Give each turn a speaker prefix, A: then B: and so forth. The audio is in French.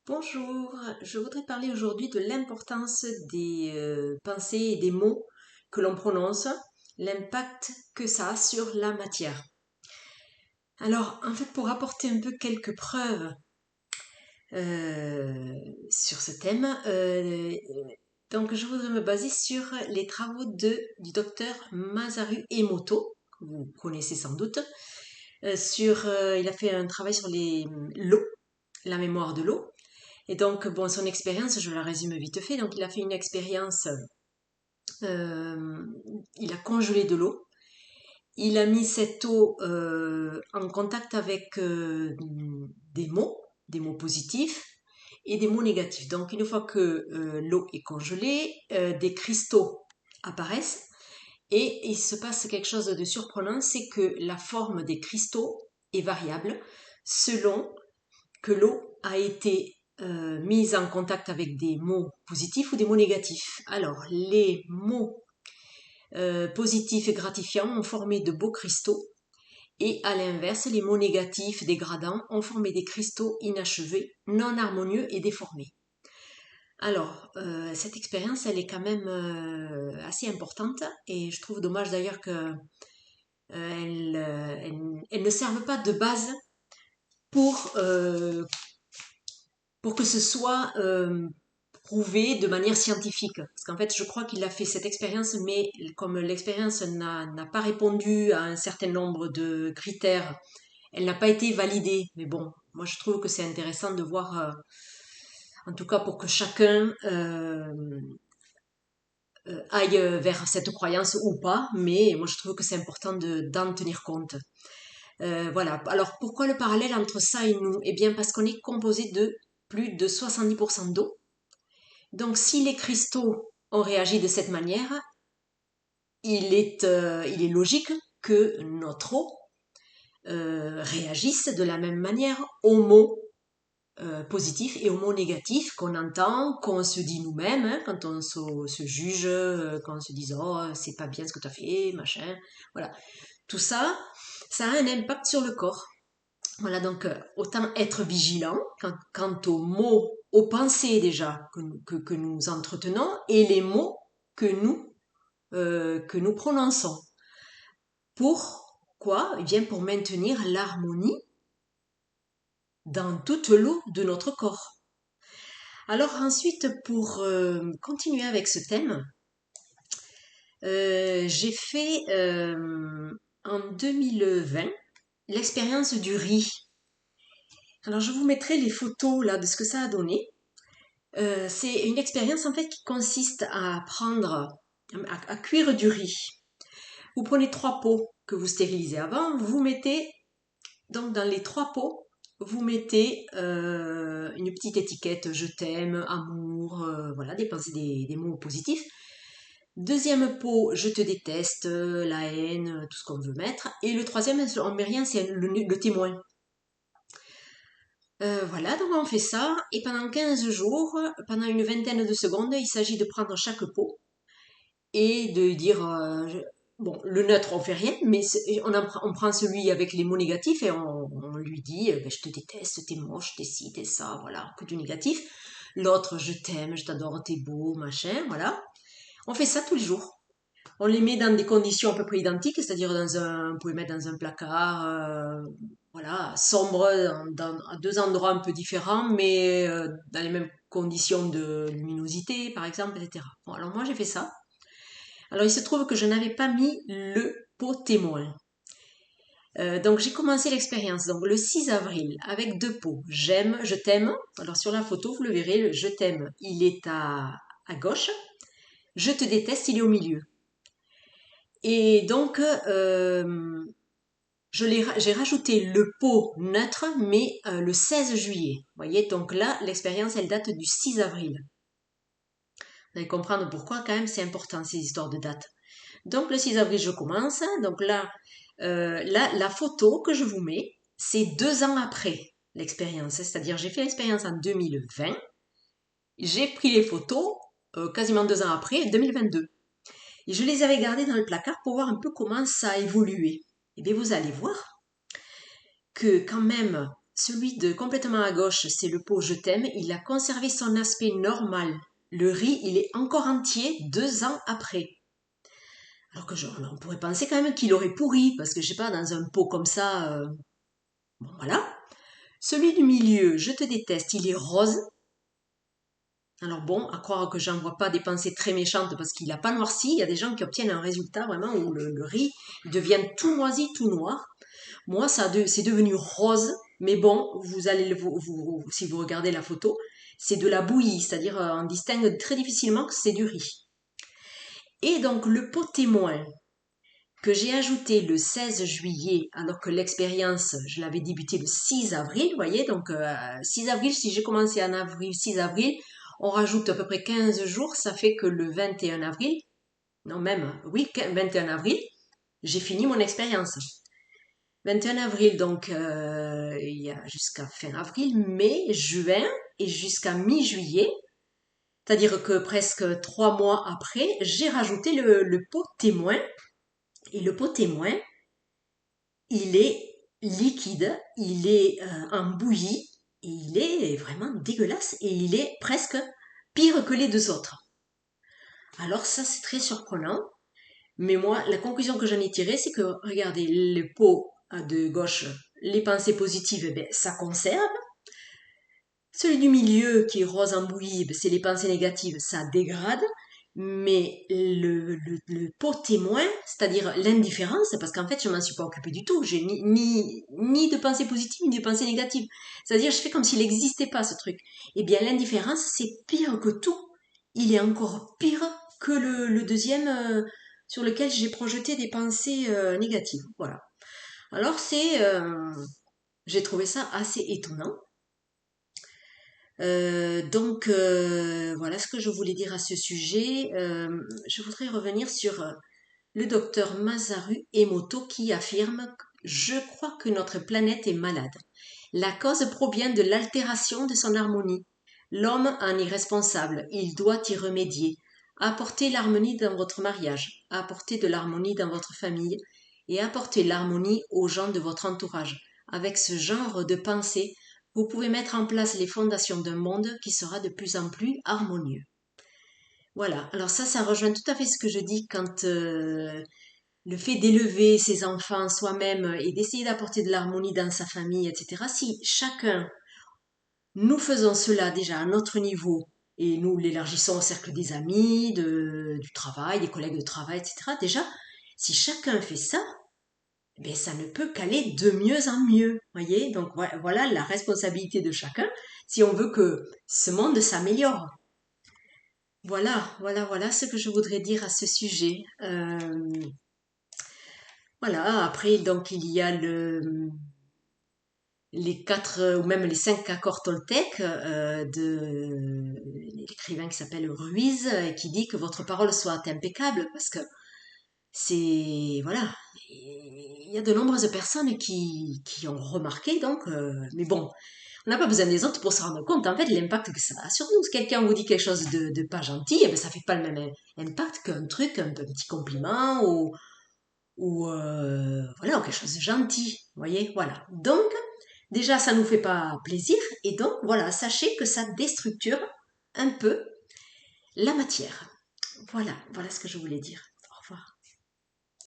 A: Bonjour, je voudrais parler aujourd'hui de l'importance des pensées et des mots que l'on prononce, l'impact que ça a sur la matière. Alors, en fait, pour apporter un peu quelques preuves sur ce thème, donc je voudrais me baser sur les travaux du docteur Masaru Emoto, que vous connaissez sans doute, il a fait un travail sur l'eau, la mémoire de l'eau. Et donc, bon, son expérience, je la résume vite fait. Donc, il a fait une expérience, euh, il a congelé de l'eau. Il a mis cette eau en contact avec des mots positifs et des mots négatifs. Donc, une fois que l'eau est congelée, des cristaux apparaissent et il se passe quelque chose de surprenant, c'est que la forme des cristaux est variable selon que l'eau a été mise en contact avec des mots positifs ou des mots négatifs. Alors, les mots positifs et gratifiants ont formé de beaux cristaux et à l'inverse, les mots négatifs dégradants ont formé des cristaux inachevés, non harmonieux et déformés. Alors, cette expérience, elle est quand même assez importante et je trouve dommage d'ailleurs que elle ne serve pas de base pour que ce soit prouvé de manière scientifique. Parce qu'en fait, je crois qu'il a fait cette expérience, mais comme l'expérience n'a pas répondu à un certain nombre de critères, elle n'a pas été validée. Mais bon, moi je trouve que c'est intéressant de voir, en tout cas pour que chacun aille vers cette croyance ou pas, mais moi je trouve que c'est important d'en tenir compte. Voilà. Alors pourquoi le parallèle entre ça et nous? Eh bien parce qu'on est composé de plus de 70% d'eau. Donc si les cristaux ont réagi de cette manière, il est logique que notre eau réagisse de la même manière aux mots positifs et aux mots négatifs qu'on entend, qu'on se dit nous-mêmes, hein, quand on se juge, quand on se dit oh c'est pas bien ce que tu as fait, machin. Voilà. Tout ça, ça a un impact sur le corps. Voilà, donc autant être vigilant quant aux mots, aux pensées déjà que nous entretenons et les mots que nous prononçons. Pourquoi? Eh bien pour maintenir l'harmonie dans toute l'eau de notre corps. Alors ensuite, pour continuer avec ce thème, j'ai fait en 2020 l'expérience du riz. Alors je vous mettrai les photos là de ce que ça a donné. C'est une expérience en fait qui consiste à à cuire du riz. Vous prenez 3 pots que vous stérilisez avant, vous mettez donc dans les 3 pots, vous mettez une petite étiquette je t'aime, amour, voilà, des mots positifs. Deuxième pot, je te déteste, la haine, tout ce qu'on veut mettre. Et le troisième, on met rien, c'est le témoin. Voilà, donc on fait ça, et pendant 15 jours, pendant une vingtaine de secondes, il s'agit de prendre chaque pot et de dire, bon, le neutre on fait rien, mais on prend celui avec les mots négatifs et on lui dit, ben, je te déteste, t'es moche, t'es ci, t'es ça, voilà, que du négatif. L'autre, je t'aime, je t'adore, t'es beau, machin, voilà. On fait ça tous les jours. On les met dans des conditions à peu près identiques, c'est-à-dire on peut les mettre dans un placard, voilà, sombre, à 2 endroits un peu différents, mais dans les mêmes conditions de luminosité, par exemple, etc. Bon, alors moi j'ai fait ça. Alors il se trouve que je n'avais pas mis le pot témoin. Donc j'ai commencé l'expérience donc le 6 avril avec 2 pots. J'aime, je t'aime. Alors sur la photo, vous le verrez, le je t'aime, il est à gauche. Je te déteste, il est au milieu. Et donc, j'ai rajouté le pot neutre, mais le 16 juillet. Vous voyez, donc là, l'expérience, elle date du 6 avril. Vous allez comprendre pourquoi, quand même, c'est important, ces histoires de date. Donc, le 6 avril, je commence. Donc là, la photo que je vous mets, c'est 2 ans après l'expérience. C'est-à-dire, j'ai fait l'expérience en 2020. J'ai pris les photos quasiment 2 ans après, 2022. Et je les avais gardées dans le placard pour voir un peu comment ça a évolué. Et bien, vous allez voir que quand même, celui de complètement à gauche, c'est le pot Je t'aime. Il a conservé son aspect normal. Le riz, il est encore entier 2 ans après. Alors que on pourrait penser quand même qu'il aurait pourri, parce que je sais pas, dans un pot comme ça, bon voilà. Celui du milieu, Je te déteste, il est rose. Alors bon, à croire que j'en vois pas des pensées très méchantes parce qu'il n'a pas noirci. Il y a des gens qui obtiennent un résultat vraiment où le riz devient tout moisi, tout noir. Moi, c'est devenu rose, mais bon, vous allez si vous regardez la photo, c'est de la bouillie, c'est-à-dire on distingue très difficilement que c'est du riz. Et donc le pot témoin que j'ai ajouté le 16 juillet, alors que l'expérience, je l'avais débuté le 6 avril, vous voyez, donc 6 avril, si j'ai commencé en avril, 6 avril, on rajoute à peu près 15 jours, ça fait que le 21 avril, non même, oui, 21 avril, j'ai fini mon expérience. 21 avril, donc il y a jusqu'à fin avril, mai, juin et jusqu'à mi-juillet, c'est-à-dire que presque 3 mois après, j'ai rajouté le pot témoin. Et le pot témoin, il est liquide, il est en bouillie, et il est vraiment dégueulasse et il est presque pire que les 2 autres. Alors ça, c'est très surprenant. Mais moi, la conclusion que j'en ai tirée, c'est que, regardez, le pot de gauche, les pensées positives, eh ben, ça conserve. Celui du milieu, qui est rose en bouillie, ben, c'est les pensées négatives, ça dégrade. Mais le pot témoin, c'est-à-dire l'indifférence, parce qu'en fait, je m'en suis pas occupée du tout. J'ai ni de pensées positives, ni de pensées négatives. C'est-à-dire, je fais comme s'il n'existait pas, ce truc. Eh bien, l'indifférence, c'est pire que tout. Il est encore pire que le deuxième sur lequel j'ai projeté des pensées négatives. Voilà. Alors, j'ai trouvé ça assez étonnant. Voilà ce que je voulais dire à ce sujet. Je voudrais revenir sur le docteur Masaru Emoto qui affirme: Je crois que notre planète est malade. La cause provient de l'altération de son harmonie. L'homme en est responsable, il doit y remédier. Apportez l'harmonie dans votre mariage, apportez de l'harmonie dans votre famille et apportez l'harmonie aux gens de votre entourage. Avec ce genre de pensée, vous pouvez mettre en place les fondations d'un monde qui sera de plus en plus harmonieux. Voilà, alors ça rejoint tout à fait ce que je dis quand le fait d'élever ses enfants soi-même et d'essayer d'apporter de l'harmonie dans sa famille, etc. Si chacun, nous faisons cela déjà à notre niveau et nous l'élargissons au cercle des amis, du travail, des collègues de travail, etc. Déjà, si chacun fait ça, ben, ça ne peut qu'aller de mieux en mieux, voyez. Donc voilà la responsabilité de chacun si on veut que ce monde s'améliore. Voilà ce que je voudrais dire à ce sujet. Voilà, après, donc il y a les 4 ou même les 5 accords toltèques de l'écrivain qui s'appelle Ruiz et qui dit que votre parole soit impeccable parce que voilà, il y a de nombreuses personnes qui ont remarqué donc, mais bon, on n'a pas besoin des autres pour se rendre compte en fait l'impact que ça a sur nous. Si quelqu'un vous dit quelque chose de pas gentil, eh ben, ça fait pas le même impact qu'un truc, un petit compliment ou voilà, ou quelque chose de gentil, vous voyez, voilà. Donc, déjà, ça nous fait pas plaisir, et donc, voilà, sachez que ça déstructure un peu la matière. Voilà ce que je voulais dire.